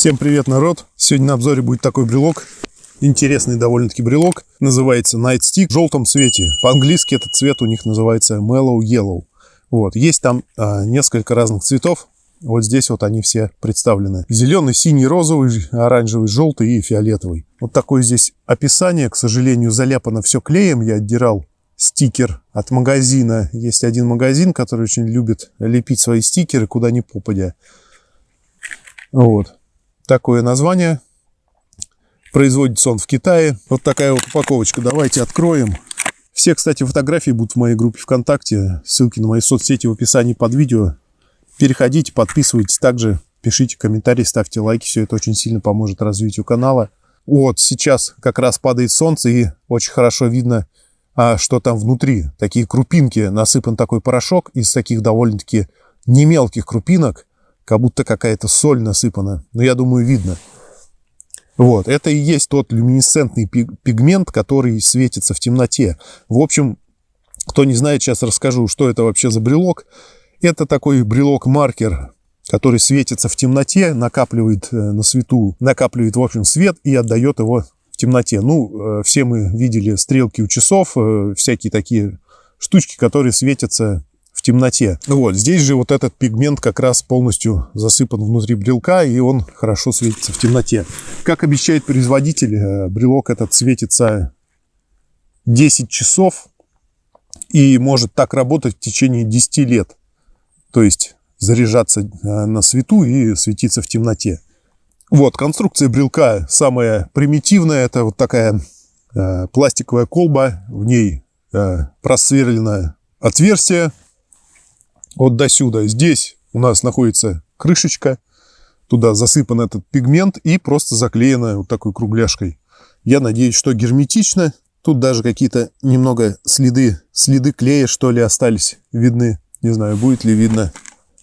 Всем привет, народ! Сегодня на обзоре будет такой брелок. Интересный довольно-таки брелок. Называется Night Stick в желтом цвете. По-английски этот цвет у них называется Mellow Yellow. Вот. Есть там несколько разных цветов. Вот здесь вот они все представлены. Зеленый, синий, розовый, оранжевый, желтый и фиолетовый. Вот такое здесь описание. К сожалению, заляпано все клеем. Я отдирал стикер от магазина. Есть один магазин, который очень любит лепить свои стикеры куда ни попадя. Вот. Такое название. Производится он в Китае. Вот такая вот упаковочка. Давайте откроем. Все, кстати, фотографии будут в моей группе ВКонтакте. Ссылки на мои соцсети в описании под видео. Переходите, подписывайтесь. Также пишите комментарии, ставьте лайки. Все это очень сильно поможет развитию канала. Вот сейчас как раз падает солнце и очень хорошо видно, что там внутри. Такие крупинки. Насыпан такой порошок из таких довольно-таки не мелких крупинок. Как будто какая-то соль насыпана. Но я думаю, видно. Вот. Это и есть тот люминесцентный пигмент, который светится в темноте. В общем, кто не знает, сейчас расскажу, что это вообще за брелок. Это такой брелок-маркер, который светится в темноте, накапливает на свету, накапливает, в общем, свет и отдает его в темноте. Ну, все мы видели стрелки у часов, всякие такие штучки, которые светятся в темноте. Вот, здесь же вот этот пигмент как раз полностью засыпан внутри брелка, и он хорошо светится в темноте. Как обещает производитель, брелок этот светится 10 часов и может так работать в течение 10 лет. То есть заряжаться на свету и светиться в темноте. Вот, конструкция брелка самая примитивная. Это вот такая пластиковая колба, в ней просверлено отверстие вот до сюда. Здесь у нас находится крышечка. Туда засыпан этот пигмент и просто заклеено вот такой кругляшкой. Я надеюсь, что герметично. Тут даже какие-то немного следы клея, что ли, остались. Видны. Не знаю, будет ли видно.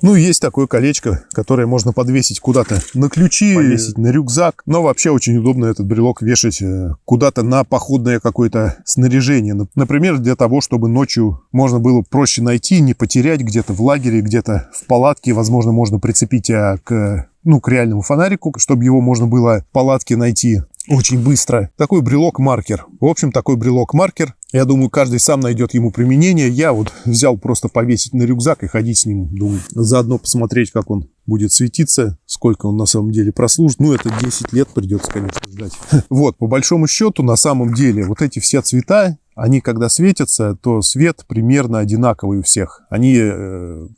Ну, есть такое колечко, которое можно подвесить куда-то на ключи, повесить на рюкзак. Но вообще очень удобно этот брелок вешать куда-то на походное какое-то снаряжение. Например, для того, чтобы ночью можно было проще найти, не потерять где-то в лагере, где-то в палатке. Возможно, можно прицепить к реальному фонарику, чтобы его можно было в палатке найти очень быстро. Такой брелок-маркер. В общем, такой брелок-маркер. Я думаю, каждый сам найдет ему применение. Я вот взял просто повесить на рюкзак и ходить с ним. Думаю, заодно посмотреть, как он будет светиться, сколько он на самом деле прослужит. Ну, это 10 лет придется, конечно, ждать. Вот, по большому счету, на самом деле, вот эти все цвета, они когда светятся, то свет примерно одинаковый у всех. Они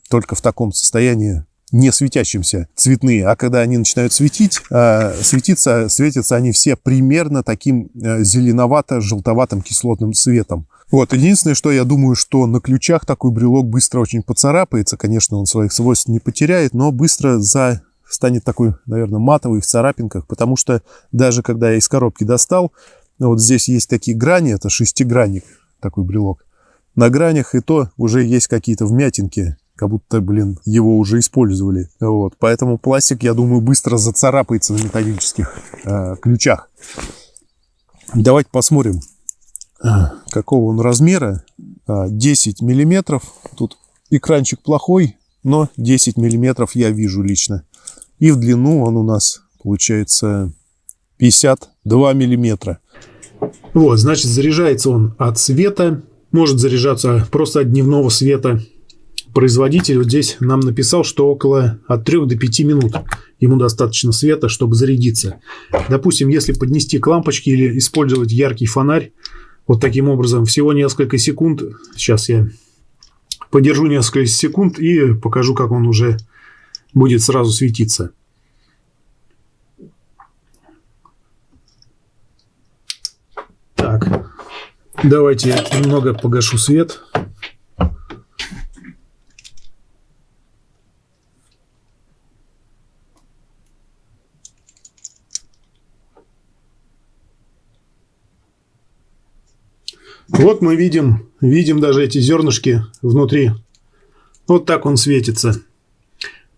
только в таком состоянии не светящимся цветные, а когда они начинают светиться, светятся они все примерно таким зеленовато-желтоватым кислотным цветом. Вот, единственное, что я думаю, что на ключах такой брелок быстро очень поцарапается, конечно, он своих свойств не потеряет, но быстро станет такой, наверное, матовый в царапинках, потому что даже когда я из коробки достал, вот здесь есть такие грани, это шестигранник, такой брелок, на гранях и то уже есть какие-то вмятинки, как будто, его уже использовали. Вот. Поэтому пластик, я думаю, быстро зацарапается на металлических ключах. Давайте посмотрим, какого он размера. 10 миллиметров. Тут экранчик плохой, но 10 миллиметров я вижу лично. И в длину он у нас получается 52 миллиметра. Вот, значит, заряжается он от света. Может заряжаться просто от дневного света. Производитель вот здесь нам написал, что от 3 до 5 минут ему достаточно света, чтобы зарядиться. Допустим, если поднести к лампочке или использовать яркий фонарь, вот таким образом, всего несколько секунд. Сейчас я подержу несколько секунд и покажу, как он уже будет сразу светиться. Так, давайте я немного погашу свет. Вот мы видим даже эти зернышки внутри. Вот так он светится.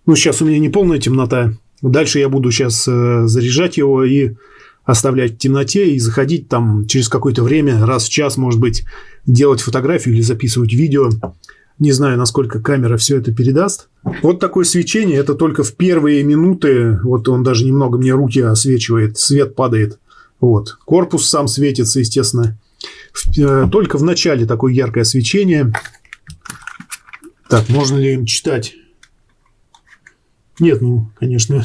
Ну, сейчас у меня не полная темнота. Дальше я буду сейчас заряжать его и оставлять в темноте. И заходить там через какое-то время, раз в час, может быть, делать фотографию или записывать видео. Не знаю, насколько камера все это передаст. Вот такое свечение. Это только в первые минуты. Вот он даже немного мне руки освечивает. Свет падает. Вот. Корпус сам светится, естественно. Только в начале такое яркое свечение. Так, можно ли им читать? Нет, ну, конечно,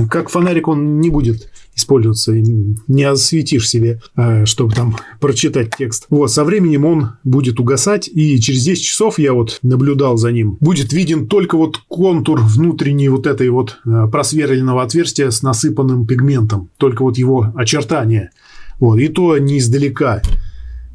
как фонарик он не будет использоваться, не осветишь себе, чтобы там прочитать текст. Вот, со временем он будет угасать, и через 10 часов я вот наблюдал за ним. Будет виден только вот контур внутренней вот этой вот просверленного отверстия с насыпанным пигментом, только вот его очертания. Вот, и то не издалека.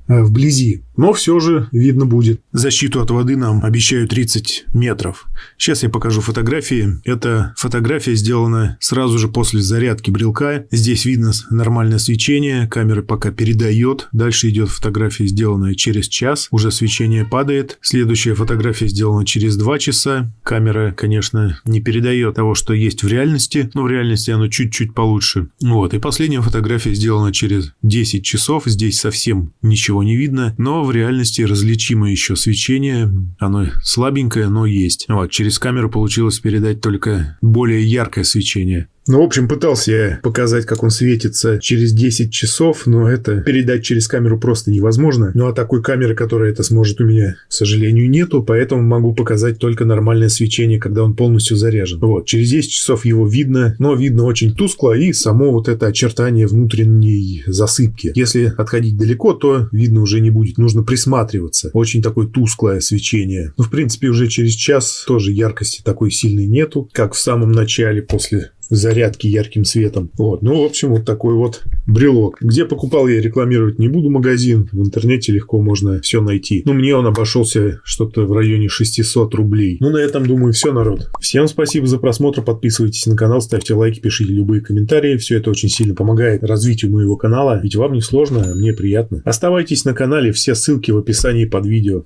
Вблизи. Но все же видно будет. Защиту от воды нам обещают 30 метров. Сейчас я покажу фотографии. Эта фотография сделана сразу же после зарядки брелка. Здесь видно нормальное свечение. Камера пока передает. Дальше идет фотография, сделанная через час. Уже свечение падает. Следующая фотография сделана через 2 часа. Камера, конечно, не передает того, что есть в реальности. Но в реальности оно чуть-чуть получше. Вот. И последняя фотография сделана через 10 часов. Здесь совсем ничего не видно, но в реальности различимо еще свечение. Оно слабенькое, но есть. Вот, через камеру получилось передать только более яркое свечение. Ну, в общем, пытался я показать, как он светится через 10 часов, но это передать через камеру просто невозможно. Ну, а такой камеры, которая это сможет, у меня, к сожалению, нету, поэтому могу показать только нормальное свечение, когда он полностью заряжен. Вот, через 10 часов его видно, но видно очень тускло, и само вот это очертание внутренней засыпки. Если отходить далеко, то видно уже не будет, нужно присматриваться. Очень такое тусклое свечение. Ну, в принципе, уже через час тоже яркости такой сильной нету, как в самом начале после зарядки ярким светом. Вот. Ну, в общем, вот такой вот брелок. Где покупал, я рекламировать не буду магазин. В интернете легко можно все найти. Ну, мне он обошелся что-то в районе 600 рублей. Ну, на этом, думаю, все, народ. Всем спасибо за просмотр. Подписывайтесь на канал, ставьте лайки, пишите любые комментарии. Все это очень сильно помогает развитию моего канала. Ведь вам не сложно, а мне приятно. Оставайтесь на канале. Все ссылки в описании под видео.